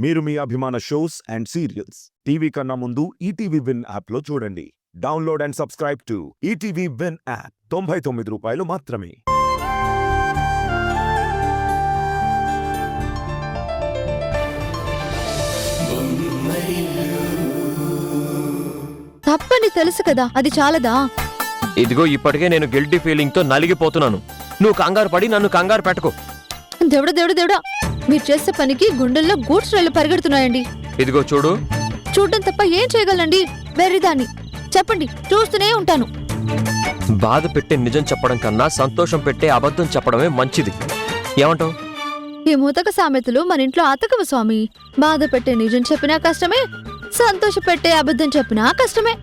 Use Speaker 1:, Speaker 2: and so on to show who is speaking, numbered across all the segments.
Speaker 1: మీరు మీ అభిమాన shows and serials TV కన్నా ముందు ఈటీవీ విన్ యాప్లో చూడండి. Download and subscribe to ETV win app. 99 రూపాయలు మాత్రమే.
Speaker 2: తప్పని తెలుసు కదా, అది చాలదా?
Speaker 3: ఇదిగో ఇప్పటికే నేను గిల్టీ ఫీలింగ్ తో నలిగిపోతున్నాను. నువ్వు కంగారు పడి నన్ను కంగారు పెట్టుకో.
Speaker 2: దేవుడా దేవుడా దేవుడా, మీరు చేసే పనికి గుండెల్లో గూడ్స్ రైళ్లు పరిగెడుతున్నాయండి.
Speaker 3: ఇదిగో చూడు.
Speaker 2: చూడటం తప్ప ఏం చేయగలండి? వెర్రిదాన్ని. చెప్పండి, చూస్తూనే ఉంటాను.
Speaker 3: బాధ పెట్టే నిజం చెప్పడం కన్నా సంతోషం పెట్టే అబద్ధం చెప్పడమే మంచిది. ఏమంటావు?
Speaker 2: ఈ ముతక సామెతలు మన ఇంట్లో అతకవు స్వామి. బాధ పెట్టే నిజం చెప్పినా కష్టమే, సంతోష పెట్టే అబద్ధం చెప్పినా కష్టమే.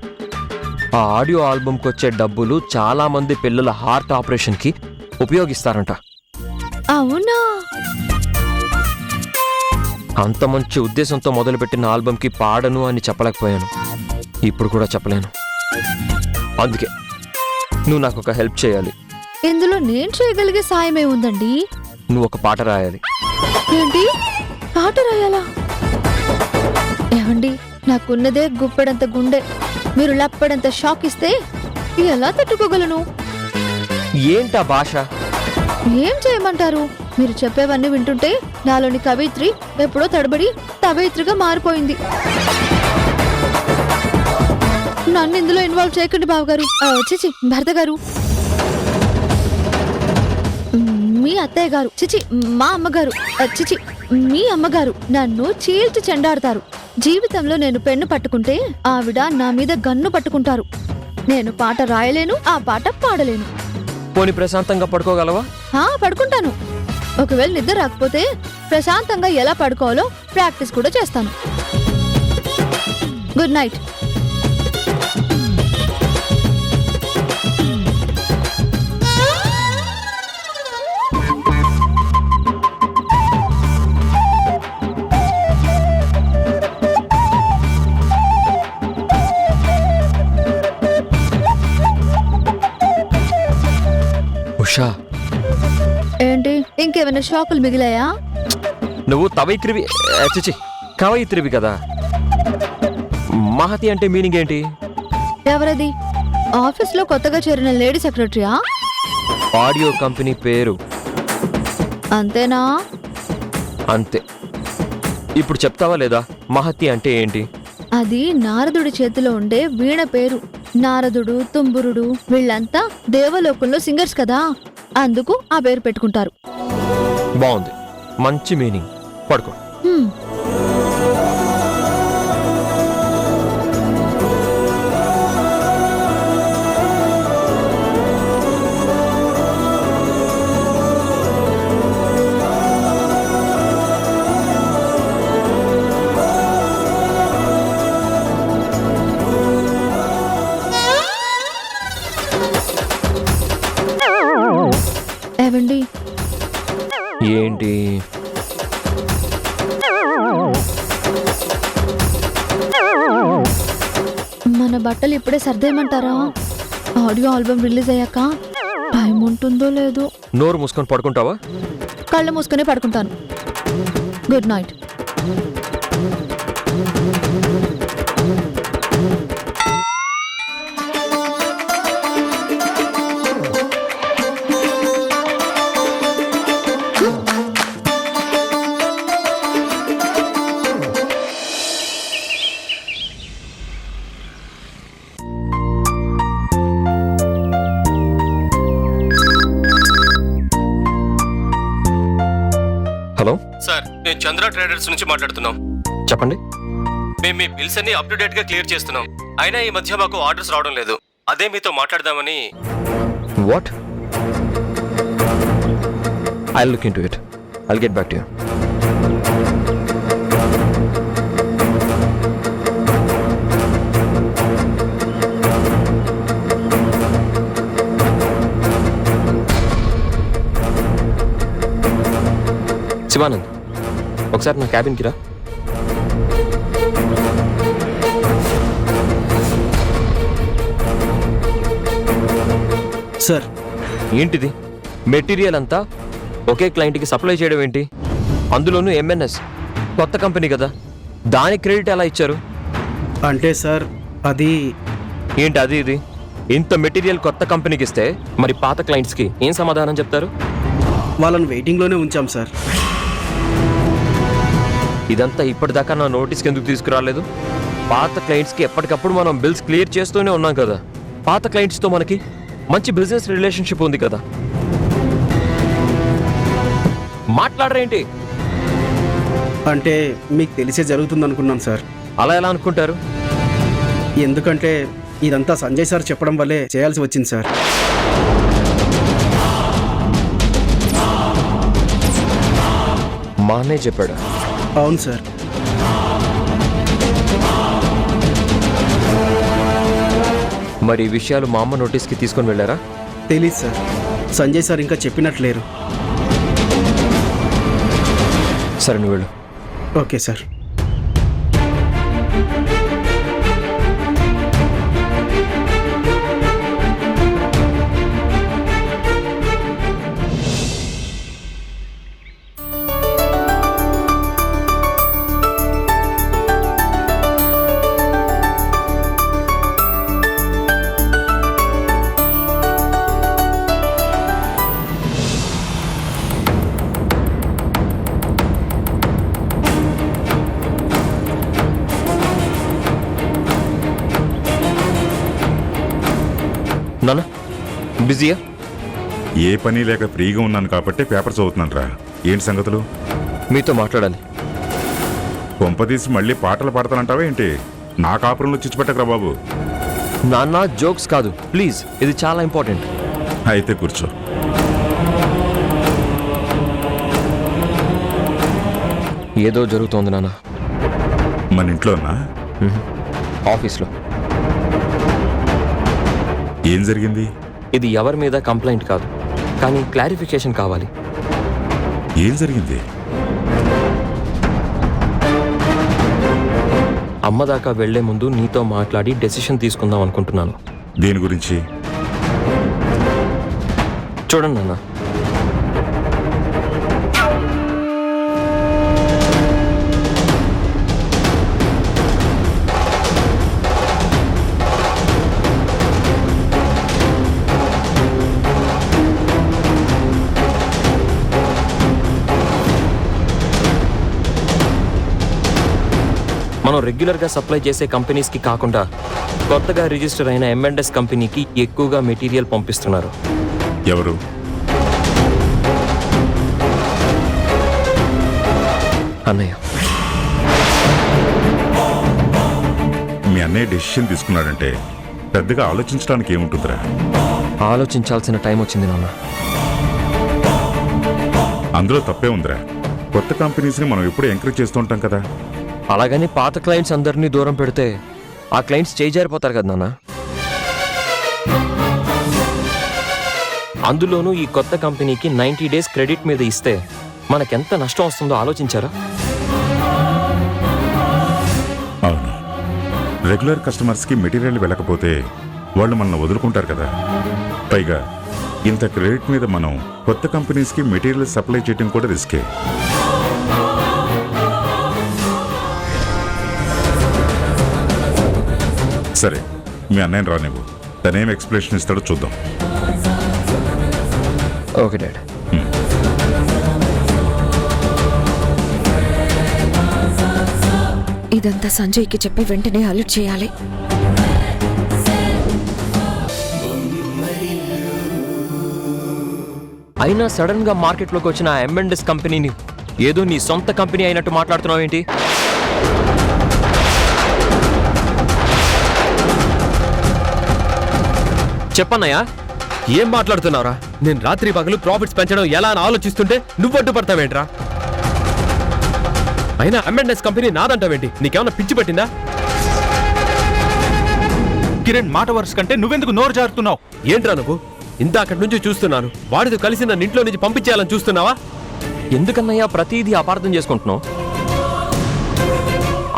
Speaker 3: ఆ ఆడియో ఆల్బమ్కి వచ్చే డబ్బులు చాలా మంది పిల్లల హార్ట్ ఆపరేషన్ కి ఉపయోగిస్తారంట.
Speaker 2: అవునా?
Speaker 3: అంత మంచి ఉద్దేశంతో మొదలుపెట్టిన ఆల్బమ్కి పాడను అని చెప్పలేకపోయాను. ఇప్పుడు కూడా చెప్పలేను. అందుకే నువ్వు నాకు ఒక హెల్ప్ చేయాలి.
Speaker 2: ఇందులో నేను చేయగలిగే సాయమే ఉందండి.
Speaker 3: నువ్వు ఒక పాట రాయాలి.
Speaker 2: ఏంటి? పాట రాయాలా? ఏమండి, నాకున్నదే గుప్పెడంత గుండె. మీరు లప్పడంత షాక్ ఇస్తే ఎలా తట్టుకోగలను?
Speaker 3: ఏంటా భాష?
Speaker 2: ఏం చేయమంటారు? మీరు చెప్పేవన్నీ వింటుంటే నాలోని కవిత్రి ఎప్పుడో తడబడి తవేత్రిగా మారిపోయింది. నన్ను ఇందులో ఇన్వాల్వ్ చేయకండి బావగారు. చిచి భర్త గారు, మీ అత్తయ్య గారు, చిచి మా అమ్మగారు, చిచి మీ అమ్మగారు నన్ను చీల్చి చెండాడతారు. జీవితంలో నేను పెన్ను పట్టుకుంటే ఆవిడ నా మీద గన్ను పట్టుకుంటారు. నేను పాట రాయలేను, ఆ పాట పాడలేను.
Speaker 3: పోనీ ప్రశాంతంగా పడుకోగలవా?
Speaker 2: పడుకుంటాను. ఒకవేళ నిద్ర రాకపోతే ప్రశాంతంగా ఎలా పడుకోవాలో ప్రాక్టీస్ కూడా చేస్తాను. Good night.
Speaker 3: ఉషా,
Speaker 2: ఏంటి, ఇంకేమైనా షాకులు మిగిలాయా?
Speaker 3: నువ్వు తవైత్రివి, చిచి కవయిత్రివి కదా. మహతి అంటే మీనింగ్ ఏంటి?
Speaker 2: ఎవరది? ఆఫీస్లో కొత్తగా చేరిన లేడీ సెక్రటరీయా?
Speaker 3: ఆడియో కంపెనీ పేరు.
Speaker 2: అంతేనా?
Speaker 3: అంతే. ఇప్పుడు చెప్తావా లేదా మహతి అంటే ఏంటి?
Speaker 2: అది నారదుడి చేతిలో ఉండే వీణ పేరు. నారదుడు, తుంబురుడు వీళ్ళంతా దేవలోకంలో సింగర్స్ కదా, అందుకు ఆ పేరు పెట్టుకుంటారు.
Speaker 3: బాగుంది, మంచి మీనింగ్. పడుకో.
Speaker 2: ఏవండి?
Speaker 3: ఏంటి?
Speaker 2: మన బట్టలు ఇప్పుడే సర్దేయమంటారా? ఆడియో ఆల్బమ్ రిలీజ్ అయ్యాక టైం ఉంటుందో లేదో.
Speaker 3: నోరు మూసుకొని పడుకుంటావా?
Speaker 2: కళ్ళు మూసుకొని పడుకుంటాను. Good night.
Speaker 3: హలో
Speaker 4: సార్, నేను చంద్ర ట్రేడర్స్ నుంచి మాట్లాడుతున్నాం.
Speaker 3: చెప్పండి.
Speaker 4: మేము మీ బిల్స్ అన్ని అప్ టు డేట్ గా క్లియర్ చేస్తున్నాం. అయినా ఈ మధ్య మాకు ఆర్డర్స్ రావడం లేదు. అదే మీతో మాట్లాడదామని.
Speaker 3: What? I'll look into it. I'll get back to you. Shivanand, ఒకసారి నా క్యాబిన్కి రా.
Speaker 5: సార్,
Speaker 3: ఏంటిది? మెటీరియల్ అంతా ఒకే క్లయింట్కి సప్లై చేయడం ఏంటి? అందులోనూ ఎంఎన్ఎస్. కొత్త కంపెనీ కదా, దాని క్రెడిట్ ఎలా ఇచ్చారు?
Speaker 5: అంటే సార్ అది
Speaker 3: ఏంటి అది ఇది? ఇంత మెటీరియల్ కొత్త కంపెనీకి ఇస్తే మరి పాత క్లయింట్స్కి ఏం సమాధానం చెప్తారు?
Speaker 5: వాళ్ళని వెయిటింగ్లోనే ఉంచాం సార్.
Speaker 3: ఇదంతా ఇప్పటిదాకా నా నోటీస్కి ఎందుకు తీసుకురాలేదు? పాత క్లయింట్స్కి ఎప్పటికప్పుడు మనం బిల్స్ క్లియర్ చేస్తూనే ఉన్నాం కదా. పాత క్లయింట్స్తో మనకి మంచి బిజినెస్ రిలేషన్షిప్ ఉంది కదా. మాట్లాడరేంటి?
Speaker 5: అంటే మీకు తెలిసే జరుగుతుంది అనుకున్నాను సార్.
Speaker 3: అలా ఎలా అనుకుంటారు?
Speaker 5: ఎందుకంటే ఇదంతా సంజయ్ సార్ చెప్పడం వల్లే చేయాల్సి వచ్చింది సార్.
Speaker 3: మా అన్నయ్య చెప్పాడు.
Speaker 5: అవును సార్.
Speaker 3: మరి ఈ విషయాలు మా అమ్మ నోటీస్కి తీసుకొని వెళ్ళారా?
Speaker 5: తెలీదు సార్. సంజయ్ సార్ ఇంకా చెప్పినట్లేరు.
Speaker 3: సరే నువ్వు వెళ్ళు.
Speaker 5: Okay sir.
Speaker 3: నాన్న బిజీయా?
Speaker 6: ఏ పని లేక ఫ్రీగా ఉన్నాను కాబట్టి పేపర్ చదువుతున్నాను రా. ఏంటి సంగతులు?
Speaker 3: మీతో మాట్లాడాలి.
Speaker 6: కొంపదీసి మళ్ళీ పాటలు పాడతానంటావా ఏంటి? నా కాపురంలో చిచ్చుపెట్టకరా బాబు.
Speaker 3: నాన్న జోక్స్ కాదు ప్లీజ్, ఇది చాలా ఇంపార్టెంట్.
Speaker 6: అయితే కూర్చో.
Speaker 3: ఏదో జరుగుతోంది నాన్న.
Speaker 6: మన ఇంట్లోనా?
Speaker 3: ఆఫీస్లో.
Speaker 6: ఏం జరిగింది?
Speaker 3: ఇది ఎవరి మీద కంప్లైంట్ కాదు, కానీ క్లారిఫికేషన్ కావాలి.
Speaker 6: ఏం జరిగింది?
Speaker 3: అమ్మ దాకా వెళ్లే ముందు నీతో మాట్లాడి డెసిషన్ తీసుకుందాం అనుకుంటున్నాను.
Speaker 6: దేని గురించి?
Speaker 3: చూడండి నాన్న, మనం రెగ్యులర్గా సప్లై చేసే కంపెనీస్కి కాకుండా కొత్తగా రిజిస్టర్ అయిన M&S కంపెనీకి ఎక్కువగా మెటీరియల్ పంపిస్తున్నారు.
Speaker 6: ఎవరు?
Speaker 3: అన్నయ్య.
Speaker 6: మీ అన్నయ్య డెసిషన్ తీసుకున్నాడంటే పెద్దగా ఆలోచించడానికి ఏముంటుందిరా?
Speaker 3: ఆలోచించాల్సిన టైం వచ్చింది నాన్న.
Speaker 6: అందులో తప్పే ఉందిరా. కొత్త కంపెనీస్ని మనం ఎప్పుడు ఎంకరేజ్ చేస్తూ ఉంటాం కదా.
Speaker 3: అలాగని పాత క్లయింట్స్ అందరినీ దూరం పెడితే ఆ క్లయింట్స్ చేజారిపోతారు కదా నాన్న. అందులోనూ ఈ కొత్త కంపెనీకి 90 days క్రెడిట్ మీద ఇస్తే మనకెంత నష్టం వస్తుందో ఆలోచించారా?
Speaker 6: అవును, రెగ్యులర్ కస్టమర్స్కి మెటీరియల్ వెళ్ళకపోతే వాళ్ళు మనల్ని వదులుకుంటారు కదా. పైగా ఇంత క్రెడిట్ మీద మనం కొత్త కంపెనీస్కి మెటీరియల్ సప్లై చేయడం కూడా రిస్కే. సరే, మీ అన్నయ్యని రానివ్వు. తనేం ఎక్స్ప్లెనేషన్ ఇస్తాడో చూద్దాం.
Speaker 3: Okay dad.
Speaker 7: ఇదంతా సంజయ్కి చెప్పి వెంటనే అలర్ట్ చేయాలి.
Speaker 3: అయినా సడన్ గా మార్కెట్లోకి వచ్చిన ఆ M&S కంపెనీని ఏదో నీ సొంత కంపెనీ అయినట్టు మాట్లాడుతున్నావు ఏంటి? చెప్పన్నయ్యా,
Speaker 4: ఏం మాట్లాడుతున్నారా? నేను రాత్రి పగలు ప్రాఫిట్స్ పెంచడం ఎలా అని ఆలోచిస్తుంటే నువ్వు అడ్డుపడతావేంట్రా? అయినా M&S కంపెనీ నాదంటావేంటి? నీకేమన్నా పిచ్చి పట్టిందా?
Speaker 8: కిరణ్, మాట వరుస కంటే నువ్వెందుకు నోరు జారుతున్నావు?
Speaker 4: ఏంట్రా నువ్వు? ఇందాకటి నుంచి చూస్తున్నాను, వాడితో కలిసి నన్ను ఇంట్లో నుంచి పంపించేయాలని చూస్తున్నావా?
Speaker 3: ఎందుకన్నయ్యా ప్రతిదీ అపార్థం చేసుకుంటున్నావు?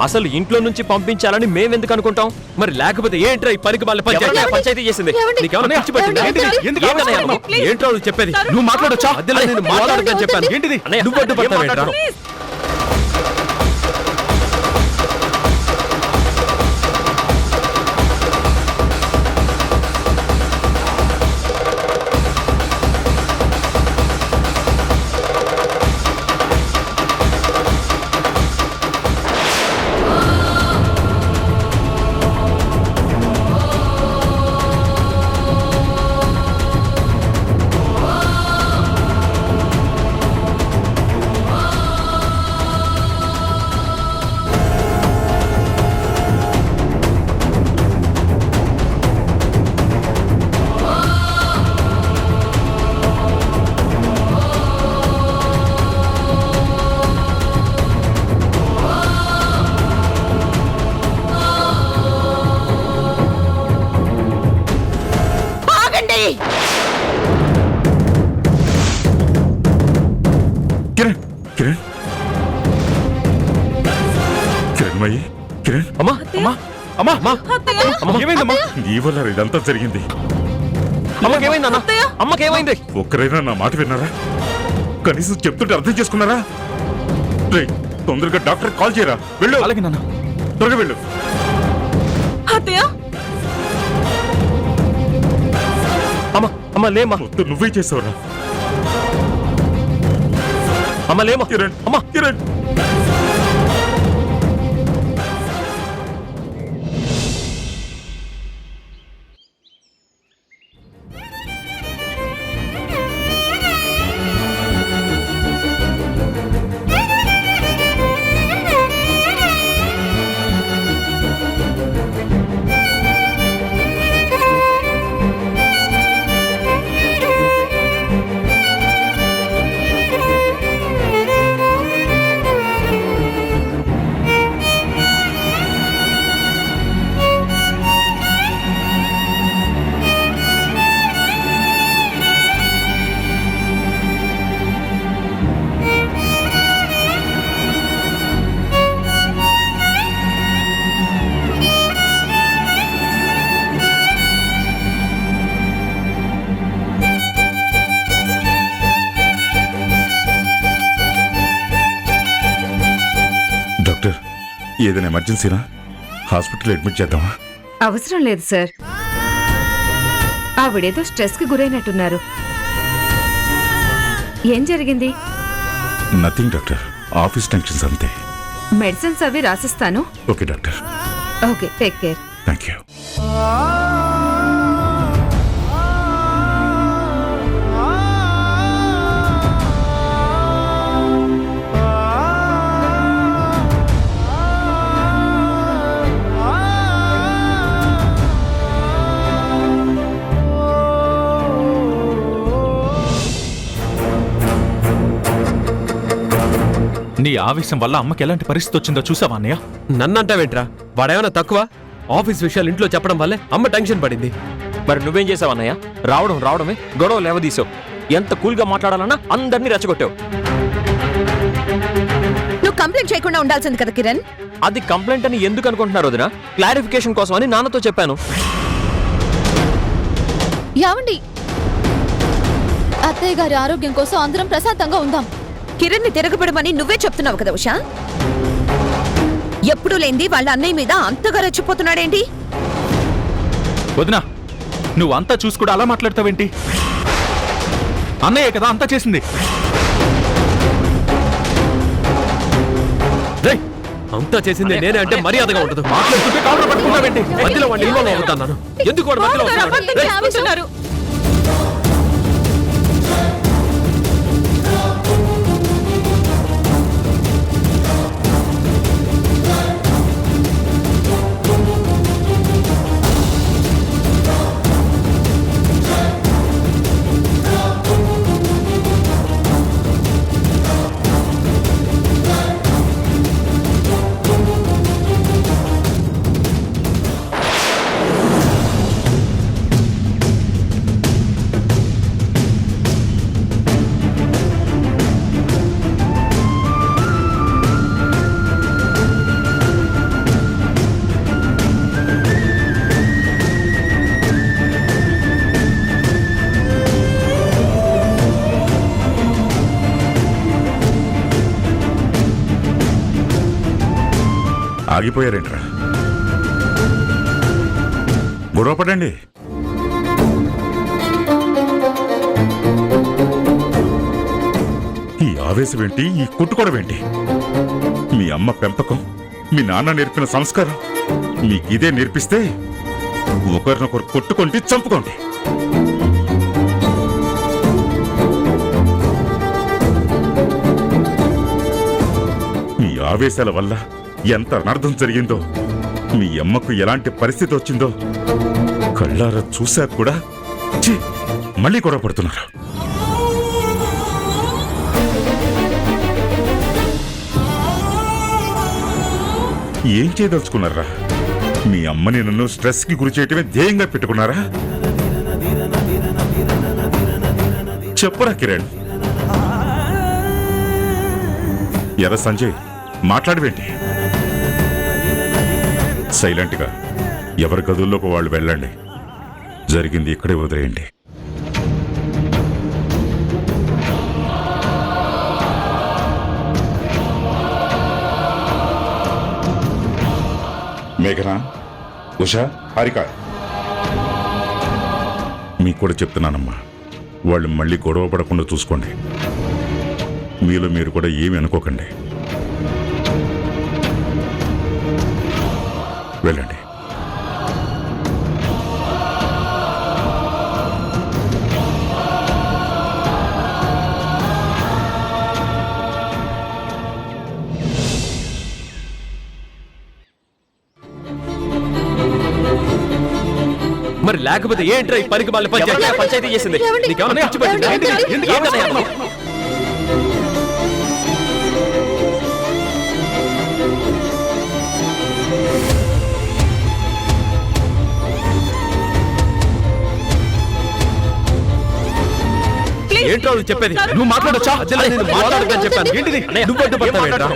Speaker 3: అసలు ఇంట్లో నుంచి పంపించాలని మేమెందుకు అనుకుంటాం?
Speaker 4: మరి లేకపోతే ఏంట్రా ఈ పనికి వాళ్ళ
Speaker 3: ఎవరన్నా పంచాయతీ చేసింది?
Speaker 4: నీకేమన్నా పిచ్చి పట్టిందా?
Speaker 8: ఎందుకు?
Speaker 4: ఏంటన్నయ్య నువ్వు? ఏంట్రా నువ్వు చెప్పేది?
Speaker 8: నువ్వు మాట్లాడొచ్చా?
Speaker 4: మధ్యలో నేను మాట్లాడొద్దని చెప్పాను.
Speaker 8: ఏంటిది?
Speaker 4: నువ్వు అడ్డుపడతావేంట్రా?
Speaker 6: ఏమయ్యి కిరణ్?
Speaker 3: అమ్మా
Speaker 8: అమ్మా అమ్మా
Speaker 3: అమ్మా
Speaker 8: ఏమైందమ్మా?
Speaker 6: నీ వల్ల ఇదంతా జరిగింది.
Speaker 3: అమ్మకి ఏమైంది అన్న? అమ్మకి ఏమైంది?
Speaker 6: ఒక్కరైనా నా మాట విన్నారా? కనీసం చెప్తుంటే అర్థం చేసుకున్నారా? రేయ్, తొందరగా డాక్టర్ కాల్ చేయరా. వెళ్ళు,
Speaker 8: అలాగే నాన్న.
Speaker 6: త్వరగా వెళ్ళు.
Speaker 3: అమ్మా అమ్మ లేమ్మా.
Speaker 6: మొత్తం నువ్వే చేసావురా.
Speaker 3: అమ్మ లేమ్మా.
Speaker 6: కిరణ్,
Speaker 3: అమ్మా
Speaker 6: కిరణ్. డాక్టర్, ఏదైనా ఎమర్జెన్సీనా? హాస్పిటల్ అడ్మిట్ చేద్దామా?
Speaker 7: అవసరం లేదు సార్. ఆవిడేదో స్ట్రెస్ కి గురైనట్టున్నారు. ఏం జరిగింది?
Speaker 6: నథింగ్ డాక్టర్, ఆఫీస్ టెన్షన్స్ అంతే.
Speaker 7: మెడిసిన్స్ అవి రాసిస్తాను.
Speaker 6: Okay doctor.
Speaker 7: Okay, take care.
Speaker 6: Thank you.
Speaker 8: నీ ఆవేశం వల్ల అమ్మకి ఎలాంటి పరిస్థితి వచ్చిందో చూసావా అన్నయ్య?
Speaker 3: నన్నంటావేంట్రా? వాడేమైనా తక్కువ? ఆఫీస్ విషయాలు ఇంట్లో చెప్పడం వల్లే అమ్మ టెన్షన్ పడింది. మరి నువ్వేం చేసావు అన్నయ్య? రావడమే గొడవ లేవదీసావు. ఎంత కూల్గా మాట్లాడాలన్నా అందరినీ రెచ్చగొట్టావు.
Speaker 7: నువ్వు కంప్లైంట్ చేయకుండా ఉండాల్సింది కదా కిరణ్.
Speaker 3: అది కంప్లైంట్ అని ఎందుకు అనుకుంటున్నారు వదినా? క్లారిఫికేషన్ కోసం అని నాన్నతో చెప్పాను.
Speaker 2: యావండి, అత్తయ్య గారి ఆరోగ్యం కోసం అందరం ప్రశాంతంగా ఉందాం.
Speaker 7: కిరణ్ ని తిరగబడమని నువ్వే చెప్తున్నావు కదా ఉషా. ఎప్పుడు లేంది వాళ్ళ అన్నయ్య మీద అంతగా రెచ్చిపోతున్నాడేంటి?
Speaker 8: వదినా, నువ్వు అంతా చూసి కూడా అలా మాట్లాడతావేంటి? అన్నయ్య కదా అంతా చేసింది.
Speaker 3: రేయ్, అంతా చేసింది నేనే అంటే మర్యాదగా ఉండదు.
Speaker 8: మాట్లాడుతుంటే కాళ్ళు పట్టుకున్నావేంటి?
Speaker 3: మధ్యలో వాడిని ఇన్వాల్వ్ అవుతాను. ఎందుకు వాడు మధ్యలో వస్తున్నాడు?
Speaker 6: ఆగిపోయారేంట్రా? గొడవ పడండి. ఈ ఆవేశం ఏంటి? ఈ కొట్టుకోవడం ఏంటి? మీ అమ్మ పెంపకం, మీ నాన్న నేర్పిన సంస్కారం మీకు ఇదే నేర్పిస్తే ఒకరినొకరు కొట్టుకోండి, చంపుకోండి. మీ ఆవేశాల వల్ల ఎంత అనర్థం జరిగిందో, మీ అమ్మకు ఎలాంటి పరిస్థితి వచ్చిందో కళ్ళారా చూశాక కూడా ఛీ, మళ్ళీ గొడవ పడుతున్నారు. ఏం చేయదలుచుకున్నారా? మీ అమ్మని నన్ను స్ట్రెస్ కి గురి చేయటమే ధ్యేయంగా పెట్టుకున్నారా? చెప్పురా కిరణ్. ఎరా సంజయ్, మాట్లాడవేంటి? సైలెంట్గా ఎవరి గదుల్లోకి వాళ్ళు వెళ్ళండి. జరిగింది ఇక్కడే వదిలేయండి. మేఘనా, ఉషా, హారిక, మీకు కూడా చెప్తున్నానమ్మా, వాళ్ళు మళ్ళీ గొడవ పడకుండా చూసుకోండి. మీలో మీరు కూడా ఏమి అనుకోకండి. వెళ్ళండి.
Speaker 3: మరి లేకపోతే ఏంట్రా ఈ పనికి మళ్ళీ పంచాయతీ చేసింది?
Speaker 2: ఏమండి?
Speaker 3: నీకేమన్నా పిచ్చి పట్టిందా?
Speaker 2: ఏమండి?
Speaker 3: ఏంటన్నయ్య అసలు? ఏంట్రా నువ్వు చెప్పేది?
Speaker 8: నువ్వు మాట్లాడొచ్చా?
Speaker 3: అసలు నేను మాట్లాడొద్దని చెప్పాను.
Speaker 8: ఏంటిది?
Speaker 3: నువ్వు అడ్డుపడతావేంట్రా?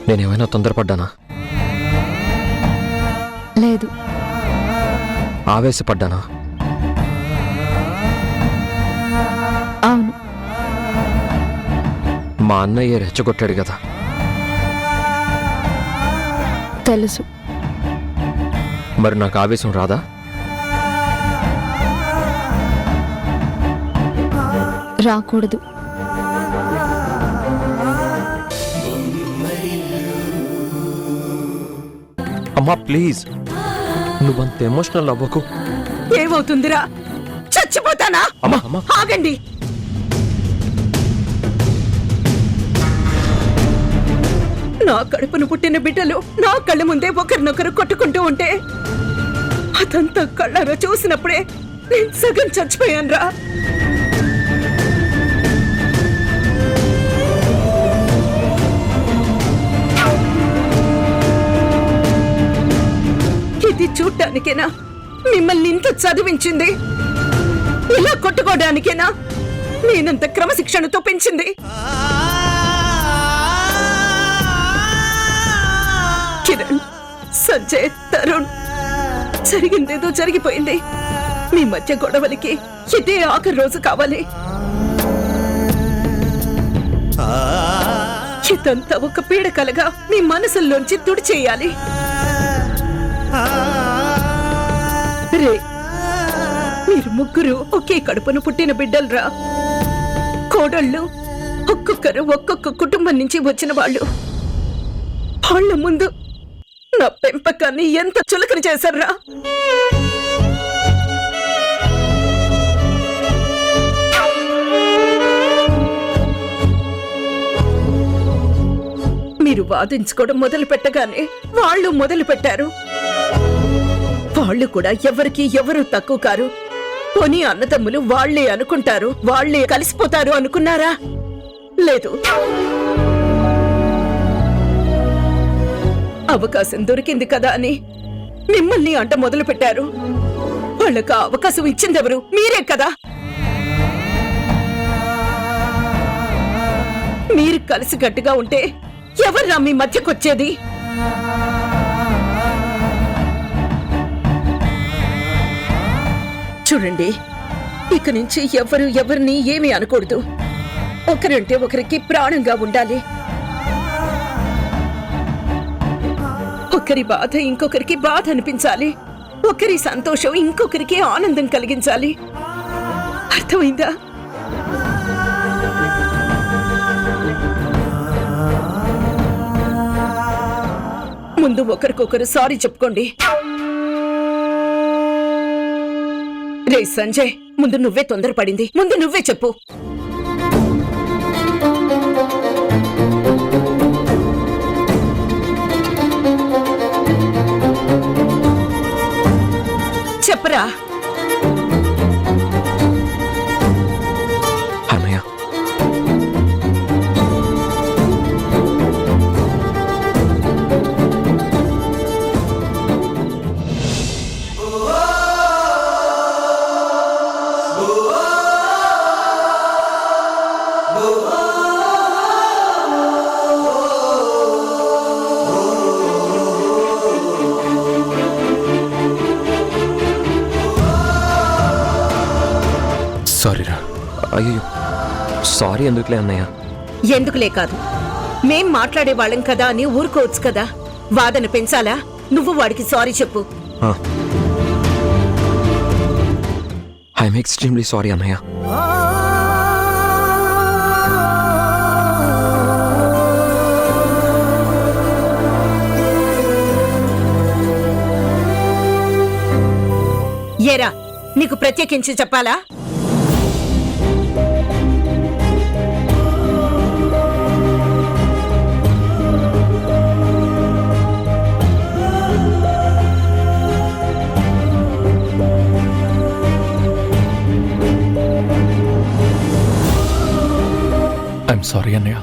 Speaker 3: నేనేమైనా తొందరపడ్డానా?
Speaker 2: లేదు.
Speaker 3: ఆవేశపడ్డానా?
Speaker 2: అవును.
Speaker 3: మా అన్నయ్య రెచ్చగొట్టాడు కదా.
Speaker 2: తెలుసు.
Speaker 3: మరి నాకు ఆవేశం రాదా?
Speaker 2: రాకూడదు.
Speaker 3: అమ్మా ప్లీజ్, నువ్వంత ఎమోషనల్ అవ్వకు.
Speaker 7: ఏమవుతుందిరా? చచ్చిపోతానా?
Speaker 3: అమ్మా అమ్మా
Speaker 7: ఆగండి. నా కడుపును పుట్టిన బిడ్డలు నా కళ్ళ ముందే ఒకరినొకరు కొట్టుకుంటూ ఉంటే అదంతా కళ్ళారా చూసినప్పుడే నేను సగం చచ్చిపోయానురా. ఇది చూడ్డానికేనా మిమ్మల్ని ఇంత చదివించింది? ఇలా కొట్టుకోవడానికేనా నేనంత క్రమశిక్షణతో పెంచింది? కిరణ్, సంజయ్, తరుణ్, జరిగిందేదో జరిగిపోయింది. మీ మధ్య గొడవలకి ఇదే ఆఖరి రోజు కావాలి. ఇదంతా ఒక పీడకలగా మీ మనసుల్లోంచి తుడిచేయాలి. రే, మీరు ముగ్గురు ఒకే కడుపును పుట్టిన బిడ్డలరా. కోడళ్ళు ఒక్కొక్కరు ఒక్కొక్క కుటుంబం నుంచి వచ్చిన వాళ్ళు. వాళ్ళ ముందు నా పెంపకాన్ని ఎంత చులకన చేశారా? మీరు వాదించుకోవడం మొదలు పెట్టగానే వాళ్ళు మొదలు పెట్టారు. వాళ్ళు కూడా ఎవరికి ఎవరు తక్కువ కారు. పోనీ అన్నదమ్ములు వాళ్లే అనుకుంటారు, వాళ్లే కలిసిపోతారు అనుకున్నారా? లేదు. అవకాశం దొరికింది కదా అని మిమ్మల్ని అంట మొదలు పెట్టారు. వాళ్ళకు అవకాశం ఇచ్చిందెవరు? మీరే కదా. మీరు కలిసికట్టుగా ఉంటే ఎవర్రా మీ మధ్యకొచ్చేది? చూడండి, ఇక నుంచి ఎవరు ఎవరిని ఏమీ అనకూడదు. ఒకరంటే ఒకరికి ప్రాణంగా ఉండాలి. ఒకరి బాధ ఇంకొకరికి బాధ అనిపించాలి. ఒకరి సంతోషం ఇంకొకరికి ఆనందం కలిగించాలి. అర్థమైందా? ముందు ఒకరికొకరు సారీ చెప్పుకోండి. రే సంజయ్, ముందు నువ్వే తొందరపడింది. ముందు నువ్వే చెప్పు. చెప్పరా.
Speaker 3: అన్నయ్య, అయ్యో సారీ ఎందుకులే అన్నయ్య.
Speaker 7: ఎందుకులే కాదు, మేం మాట్లాడే వాళ్ళం కదా అని ఊరుకోవచ్చు కదా. వాదన పెంచాలా? నువ్వు వాడికి సారీ చెప్పు.
Speaker 3: ఐఎమ్ ఎక్స్ట్రీమ్లీ సారీ అన్నయ్య.
Speaker 7: ఏరా, నీకు ప్రత్యేకించి చెప్పాలా?
Speaker 8: ఐఎమ్ సారీ అన్నయ్య.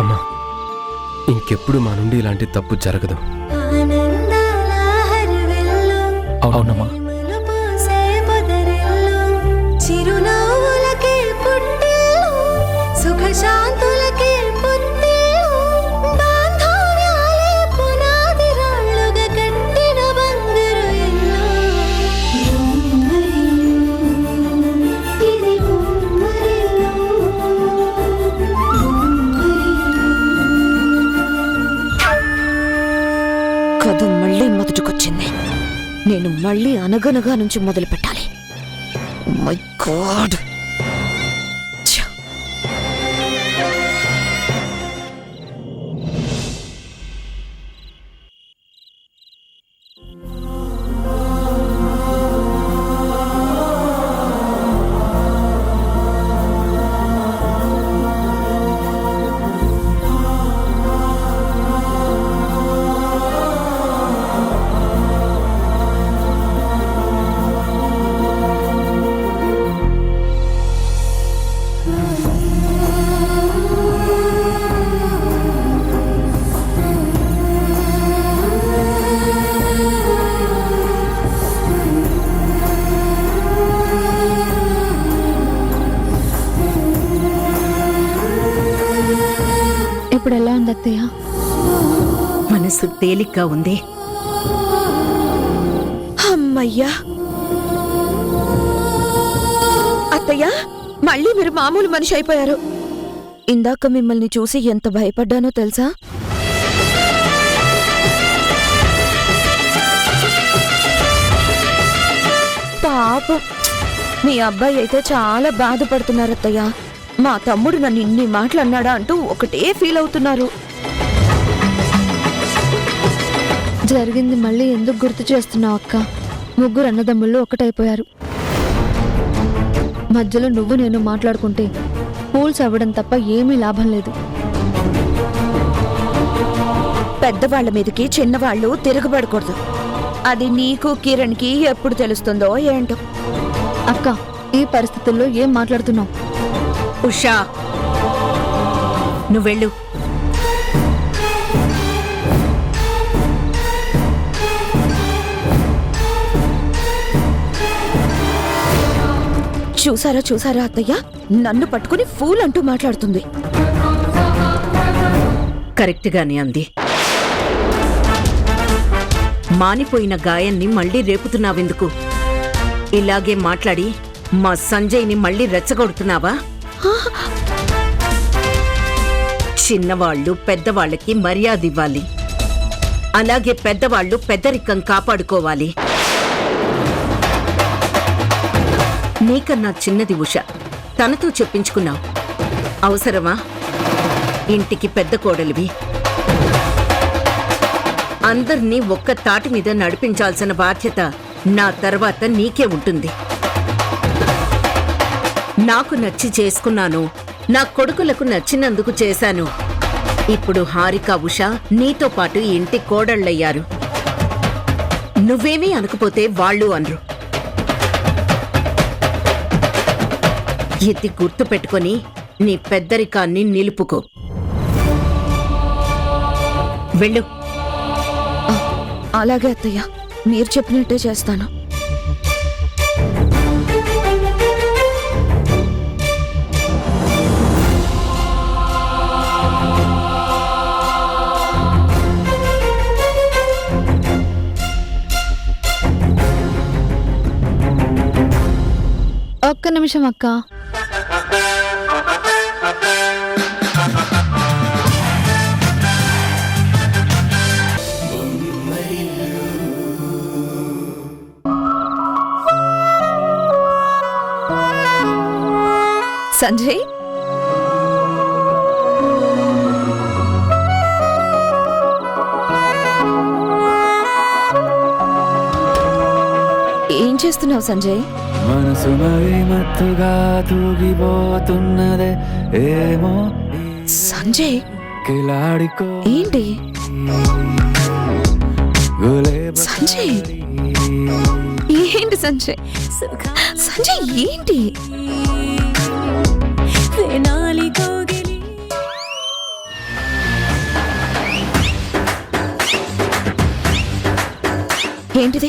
Speaker 4: అమ్మా, ఇంకెప్పుడు మా నుండి ఇలాంటి తప్పు జరగదు.
Speaker 8: అవునమ్మా.
Speaker 9: చిరునవ్వులకే పుట్టిల్లు, సుఖశాంతులకే పుట్టిల్లు, బాంధవ్యాలే పునాది రాళ్ళుగా కట్టిన బంగారు ఇల్లు. ఇది బొమ్మరిల్లు.
Speaker 10: కథ మళ్ళీ మొదటికొచ్చింది. నేను మళ్ళీ అనగనగా నుంచి మొదలు పెట్టాలి. My God.
Speaker 2: ఇప్పుడు ఎలా ఉంది అత్తయ్య?
Speaker 7: మనసు తేలిగ్గా ఉంది.
Speaker 10: అమ్మయ్యా. అత్తయ్య, మళ్ళీ మీరు మామూలు మనిషి అయిపోయారు. ఇందాక మిమ్మల్ని చూసి ఎంత భయపడ్డానో తెలుసా? పాపం మీ అబ్బాయి అయితే చాలా బాధపడుతున్నారు అత్తయ్య. మా తమ్ముడు నన్ను ఇన్ని మాటలు అన్నాడా అంటూ ఒకటే ఫీల్ అవుతున్నారు.
Speaker 2: జరిగింది మళ్ళీ ఎందుకు గుర్తు చేస్తున్నావు అక్క? ముగ్గురు అన్నదమ్ముళ్ళు ఒకటైపోయారు. మధ్యలో నువ్వు నేను మాట్లాడుకుంటే పూల్స్ అవ్వడం తప్ప ఏమీ లాభం లేదు.
Speaker 10: పెద్దవాళ్ల మీదకి చిన్నవాళ్లు తిరగబడకూడదు. అది నీకు కిరణ్కి ఎప్పుడు తెలుస్తుందో ఏంటో.
Speaker 2: అక్క, ఈ పరిస్థితుల్లో ఏం మాట్లాడుతున్నావు?
Speaker 7: ఉషా, నువ్వెళ్ళు.
Speaker 10: చూసారా చూసారా అత్తయ్య, నన్ను పట్టుకుని ఫూల్ అంటూ మాట్లాడుతుంది.
Speaker 7: కరెక్ట్గానే అంది. మానిపోయిన గాయాన్ని మళ్ళీ రేపుతున్నావెందుకు? ఇలాగే మాట్లాడి మా సంజయ్ని మళ్ళీ రెచ్చగొడుతున్నావా? చిన్నవాళ్లు పెద్దవాళ్ళకి మర్యాద ఇవ్వాలి. అలాగే పెద్దవాళ్లు పెద్దరికం కాపాడుకోవాలి. నీకన్నా చిన్నది ఉష, తనతో చెప్పించుకున్నావు. అవసరమా? ఇంటికి పెద్ద కోడలివి. అందర్నీ ఒక్క తాటి మీద నడిపించాల్సిన బాధ్యత నా తర్వాత నీకే ఉంటుంది. నాకు నచ్చి చేసుకున్నాను, నా కొడుకులకు నచ్చినందుకు చేశాను. ఇప్పుడు హారిక, ఉష నీతో పాటు ఇంటి కోడళ్ళయ్యారు. నువ్వేమీ అనకపోతే వాళ్ళు అనరు. ఇది గుర్తు పెట్టుకొని నీ పెద్దరికాన్ని నిలుపుకో. వెళ్ళు.
Speaker 10: అలాగే అత్తయ్య, మీరు చెప్పినట్టే చేస్తాను.
Speaker 2: ఒక్క నిమిషం అక్క.
Speaker 10: సంజయ్, ఏం చేస్తున్నావు సంజయ్?
Speaker 11: మనసు మరి మత్తుగా తూగిపోతున్నదే ఏమో
Speaker 10: సంజయ్,
Speaker 11: కిలాడికో
Speaker 10: ఏంటి సంజయ్? ఏంటి సంజయ్? సంజయ్ ఏంటి? ఏంటిది?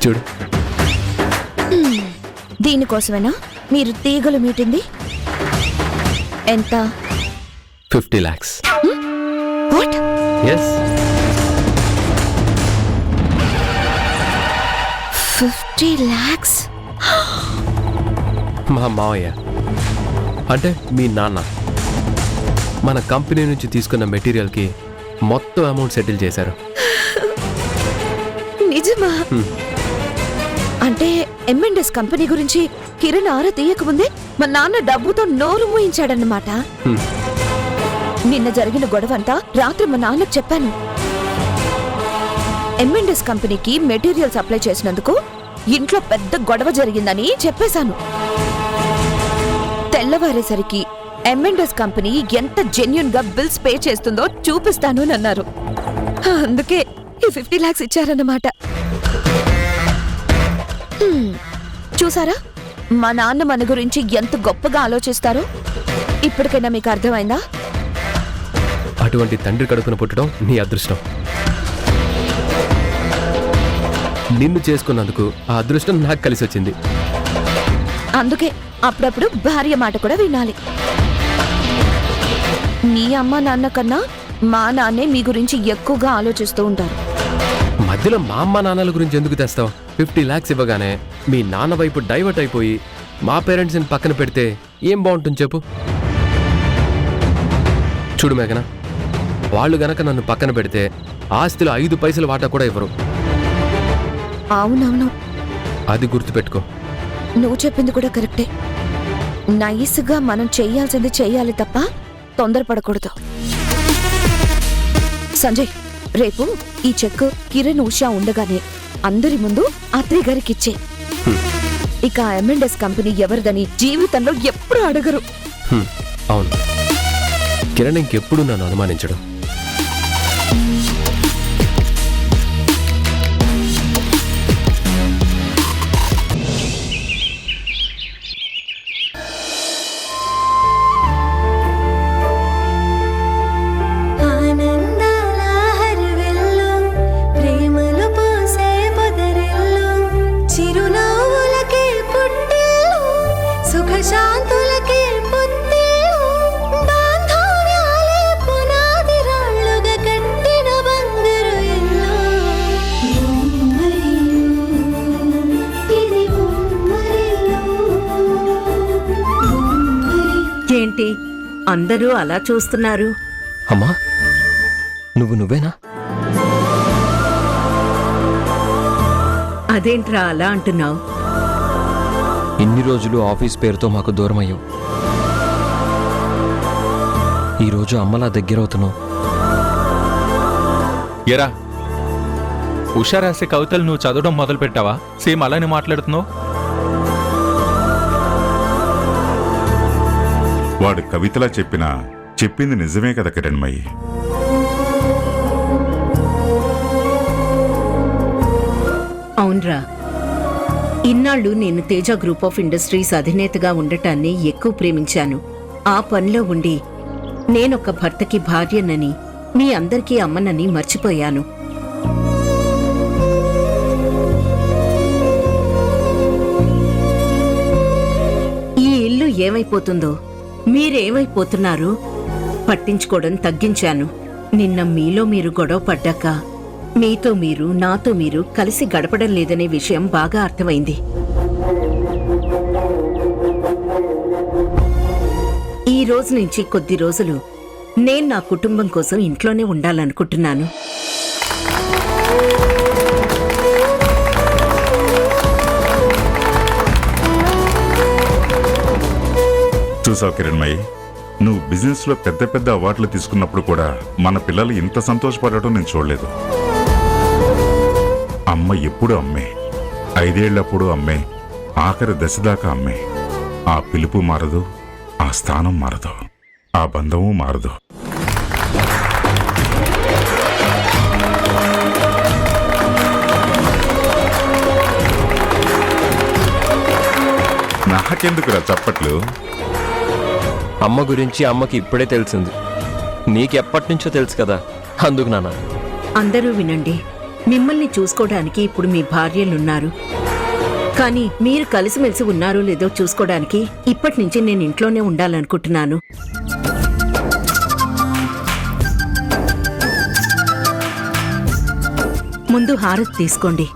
Speaker 3: చూడు,
Speaker 10: దీనికోసమేనా మీరు తీగలు మీటింది? ఎంత?
Speaker 3: 50 lakhs.
Speaker 10: వాట్?
Speaker 3: ఎస్.
Speaker 10: 50 lakhs?
Speaker 3: మా మావయ్య అంటే మీ నాన్న మన కంపెనీ నుంచి తీసుకున్న మెటీరియల్కి మొత్తం అమౌంట్ సెటిల్ చేశారు.
Speaker 10: నిజమా? అంటే M&S కంపెనీ గురించి కిరణ్ ఆరా తీయకముందే మా నాన్న డబ్బుతో నోరు మూయించాడన్నమాట. నిన్న జరిగిన గొడవంతా రాత్రి మా నాన్నకు చెప్పాను. M&S కంపెనీకి మెటీరియల్ సప్లై చేసినందుకు ఇంట్లో పెద్ద గొడవ జరిగిందని చెప్పేశాను. తెల్లవారేసరికి M&S కంపెనీ ఎంత జెన్యూన్ గా బిల్స్ పే చేస్తుందో చూపిస్తాను అన్నారు. అందుకే ఈ 50 lakhs ఇచ్చారన్నమాట. చూసారా మా నాన్న మన గురించి ఎంత గొప్పగా ఆలోచిస్తారో? ఇప్పటికైనా మీకు అర్థమైందా?
Speaker 3: అటువంటి తండ్రి కడుపున పుట్టడం నీ అదృష్టం. నిన్ను చేసుకున్నందుకు ఆ అదృష్టం నాకు కలిసి వచ్చింది.
Speaker 10: అందుకే అప్పుడప్పుడు భార్య మాట కూడా వినాలి. మీ అమ్మ నాన్న కన్నా మా నాన్నే మీ గురించి ఎక్కువగా ఆలోచిస్తూ ఉంటారు.
Speaker 3: మధ్యలో మా అమ్మ నాన్నల గురించి ఎందుకు తెస్తావు? 50 lakhs ఇవ్వగానే మీ నాన్న వైపు డైవర్ట్ అయిపోయి మా పేరెంట్స్ని పక్కన పెడితే ఏం బాగుంటుంది చెప్పు? చూడు మేఘన, వాళ్ళు గనక నన్ను పక్కన పెడితే ఆస్తిలో 5 పైసలు వాటా కూడా ఇవ్వరు.
Speaker 10: అవునవును,
Speaker 3: అది గుర్తుపెట్టుకో.
Speaker 10: నువ్వు చెప్పింది కూడా కరెక్టే. నైస్గా మనం చెయ్యాల్సింది చెయ్యాలి తప్ప తొందరపడకూడదు. సంజయ్, రేపు ఈ చెక్ కిరణ్ ఉషా ఉండగానే అందరి ముందు అత్తయ్య గారికి ఇచ్చే. ఇక M&S కంపెనీ ఎవరిదని జీవితంలో ఎప్పుడు అడగరు.
Speaker 3: అవును, కిరణ్ ఇంకెప్పుడు నన్ను అనుమానించడు.
Speaker 7: ఏంటి అందరూ అలా చూస్తున్నారు?
Speaker 3: అమ్మా, నువ్వేనా?
Speaker 7: అదేంట్రా అలా అంటున్నావు?
Speaker 3: ఇన్ని రోజులు ఆఫీస్ పేరుతో మాకు దూరం అయ్యావు. ఈరోజు అమ్మలా దగ్గరవుతున్నావు.
Speaker 8: ఎరా, ఉషా రాసే కవితలు నువ్వు చదవడం మొదలు పెట్టావా? సేమ్ అలానే మాట్లాడుతున్నావు.
Speaker 6: వాడు కవితలా చెప్పింది నిజమే కదా కిరణ్మయి.
Speaker 7: అవునరా, ఇన్నాళ్ళు నేను తేజ గ్రూప్ ఆఫ్ ఇండస్ట్రీస్ అధినేతగా ఉండటాన్ని ఎక్కువ ప్రేమించాను. ఆ పనిలో ఉండి నేనొక భర్తకి భార్యనని మీ అందరికీ అమ్మనని మర్చిపోయాను. ఏమైపోతుందో మీరేమైపోతున్నారు పట్టించుకోవడం తగ్గించాను. నిన్న మీలో మీరు గొడవ పడ్డాక మీతో మీరు నాతో మీరు కలిసి గడపడం లేదనే విషయం బాగా అర్థమైంది. ఈ రోజు నుంచి కొద్ది రోజులు నేను నా కుటుంబం కోసం ఇంట్లోనే ఉండాలనుకుంటున్నాను.
Speaker 6: చూసావు కిరణ్మయ్య, నువ్వు బిజినెస్ లో పెద్ద పెద్ద అవార్డులు తీసుకున్నప్పుడు కూడా మన పిల్లలు ఇంత సంతోషపడటం నేను చూడలేదు. అమ్మ ఎప్పుడు అమ్మే, 5 ఏళ్లప్పుడు అమ్మే, ఆఖరి దశ దాకా అమ్మే. ఆ పిలుపు మారదు, ఆ స్థానం మారదు, ఆ బంధము మారదు. నాకెందుకురా చప్పట్లు?
Speaker 3: అమ్మ గురించి అమ్మకి ఇప్పుడే తెలిసింది. నీకెప్పటి నుంచో తెలుసు కదా, అందుకు నాన్న.
Speaker 7: అందరూ వినండి, మిమ్మల్ని చూసుకోవడానికి ఇప్పుడు మీ భార్యలున్నారు. కానీ మీరు కలిసిమెలిసి ఉన్నారో లేదో చూసుకోవడానికి ఇప్పటి నుంచి నేను ఇంట్లోనే ఉండాలనుకుంటున్నాను. ముందు హారతి తీసుకోండి.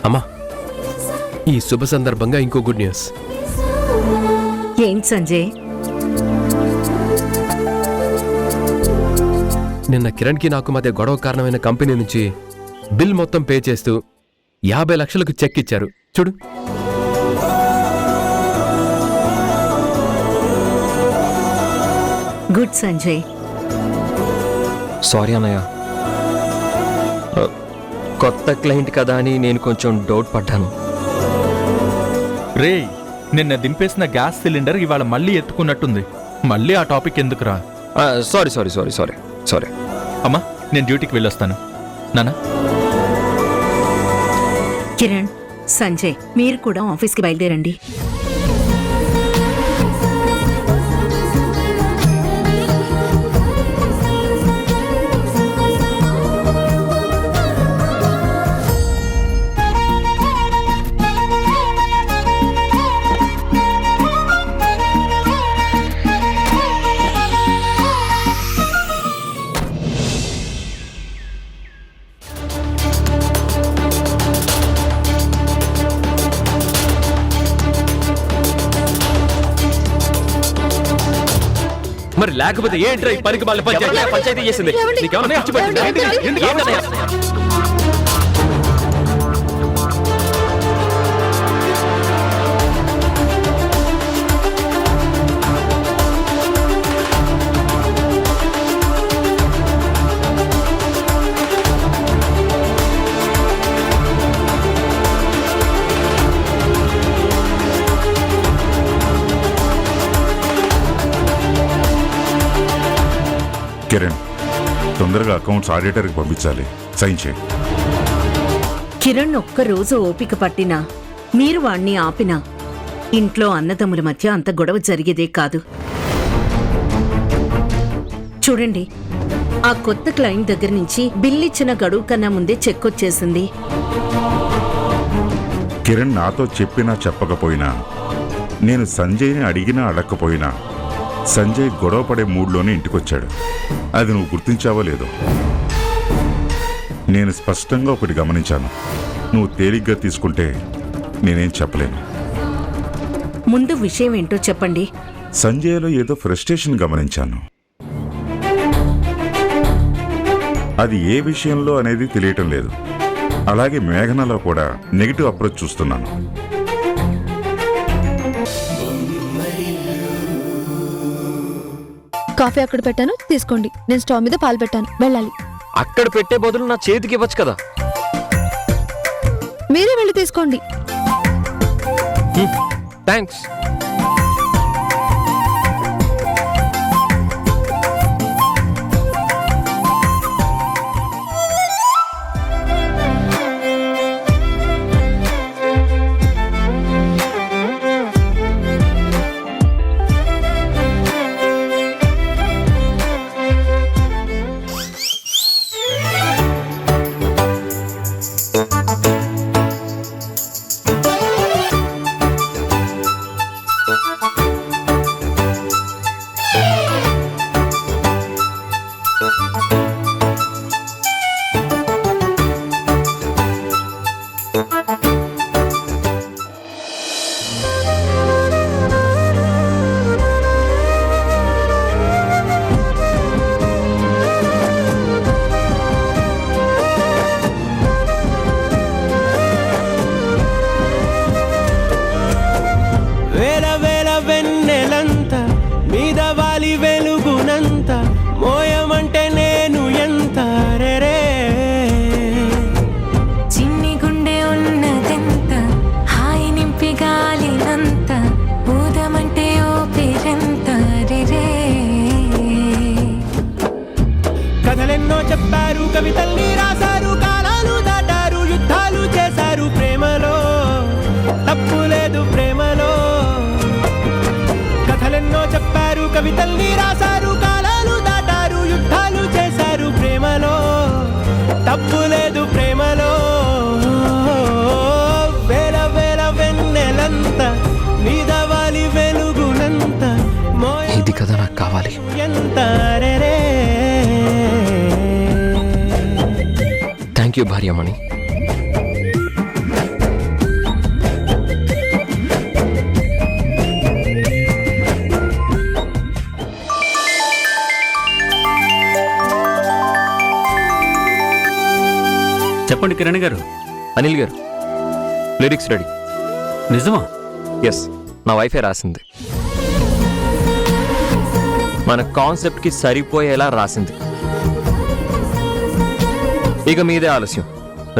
Speaker 3: అమ్మా, ఈ శుభ సందర్భంగా ఇంకో గుడ్ న్యూస్.
Speaker 7: ఏంటి సంజయ్?
Speaker 3: నిన్న కిరణ్కి నాకు మధ్య గొడవ కారణమైన కంపెనీ నుంచి బిల్ మొత్తం పే చేస్తూ 50 లక్షలకు చెక్ ఇచ్చారు. చూడు.
Speaker 7: గుడ్ సంజయ్.
Speaker 3: సారీ అన్నయ్య, కొత్త క్లయింట్ కదా అని నేను కొంచెం డౌట్ పడ్డాను.
Speaker 8: రేయ్, నిన్న దింపేసిన గ్యాస్ సిలిండర్ ఇవాళ మళ్ళీ ఎత్తుకున్నట్టుంది. మళ్ళీ ఆ టాపిక్ ఎందుకురా?
Speaker 3: Sorry sorry sorry sorry sorry
Speaker 8: అమ్మా, నేను డ్యూటీకి వెళ్ళొస్తాను. నానా,
Speaker 7: కిరణ్, సంజయ్, మీరు కూడా ఆఫీస్కి బయలుదేరండి.
Speaker 3: మరి లేకపోతే ఏంట్రా ఈ పనికి మళ్ళీ పంచాయతీ చేసింది? నీకేమన్నా పిచ్చి పట్టిందా? ఏంటన్నయ్య?
Speaker 6: కిరణ్, తొందరగా అకౌంట్స్ ఆడిటర్కి పంపించాలి. సైన్ చేయి.
Speaker 7: కిరణ్ ఒక్కరోజు ఓపిక పట్టినా మీరు వాణ్ణి ఆపినా ఇంట్లో అన్నదమ్ముల మధ్య అంత గొడవ జరిగేదే కాదు. చూడండి, ఆ కొత్త క్లయింట్ దగ్గర నుంచి బిల్లిచ్చిన గడువు కన్నా ముందే చెక్ వచ్చేసింది.
Speaker 6: కిరణ్ నాతో చెప్పినా చెప్పకపోయినా, నేను సంజయ్ని అడిగినా అడగకపోయినా, సంజయ్ గొడవ పడే మూడ్లోనే ఇంటికొచ్చాడు. అది నువ్వు గుర్తించావో లేదో? నేను స్పష్టంగా ఒకటి గమనించాను. నువ్వు తేలిగ్గా తీసుకుంటే నేనేం చెప్పలేను.
Speaker 7: ముందు విషయం ఏంటో చెప్పండి.
Speaker 6: సంజయ్లో ఏదో ఫ్రస్ట్రేషన్ గమనించాను. అది ఏ విషయంలో అనేది తెలియటం లేదు. అలాగే మేఘనలో కూడా నెగిటివ్ అప్రోచ్ చూస్తున్నాను.
Speaker 2: కాఫీ అక్కడ పెట్టాను, తీసుకోండి. నేను స్టవ్ మీద పాలు పెట్టాను, వెళ్ళాలి.
Speaker 3: అక్కడ పెట్టే బదులు నా చేతికి ఇవ్వచ్చు కదా.
Speaker 2: మీరే వెళ్ళి తీసుకోండి.
Speaker 3: థ్యాంక్స్.
Speaker 11: ఎన్ని రాశారు, కాలాలు దాటారు, యుద్ధాలు చేశారు ప్రేమలో, తప్పు లేదు ప్రేమలో. వేల వేల వెన్నెలంత మీద వాలి వెలుగునంత
Speaker 3: ఇది కదా నాకు కావాలి.
Speaker 11: ఎంత రే.
Speaker 3: Thank you భార్యమణి.
Speaker 8: చెప్పండి కిరణ్ గారు.
Speaker 3: అనిల్ గారు, లిరిక్స్ రెడీ.
Speaker 8: నిజమా?
Speaker 3: ఎస్, నా వైఫే రాసింది. మన కాన్సెప్ట్కి సరిపోయేలా రాసింది. ఇక మీదే ఆలస్యం.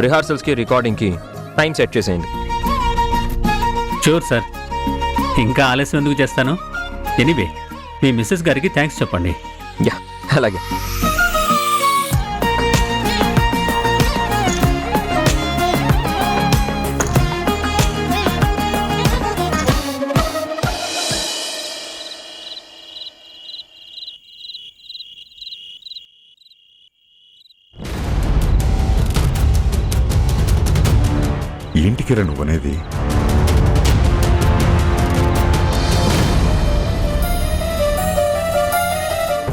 Speaker 3: రిహార్సల్స్కి రికార్డింగ్కి టైం సెట్ చేసేయండి.
Speaker 8: షూర్ సార్, ఇంకా ఆలస్యం ఎందుకు చేస్తాను. ఎనీవే, మీ మిస్సెస్ గారికి థ్యాంక్స్ చెప్పండి.
Speaker 3: యా, అలాగే.
Speaker 6: ఏంటి కిరణ్ నువ్వనేది?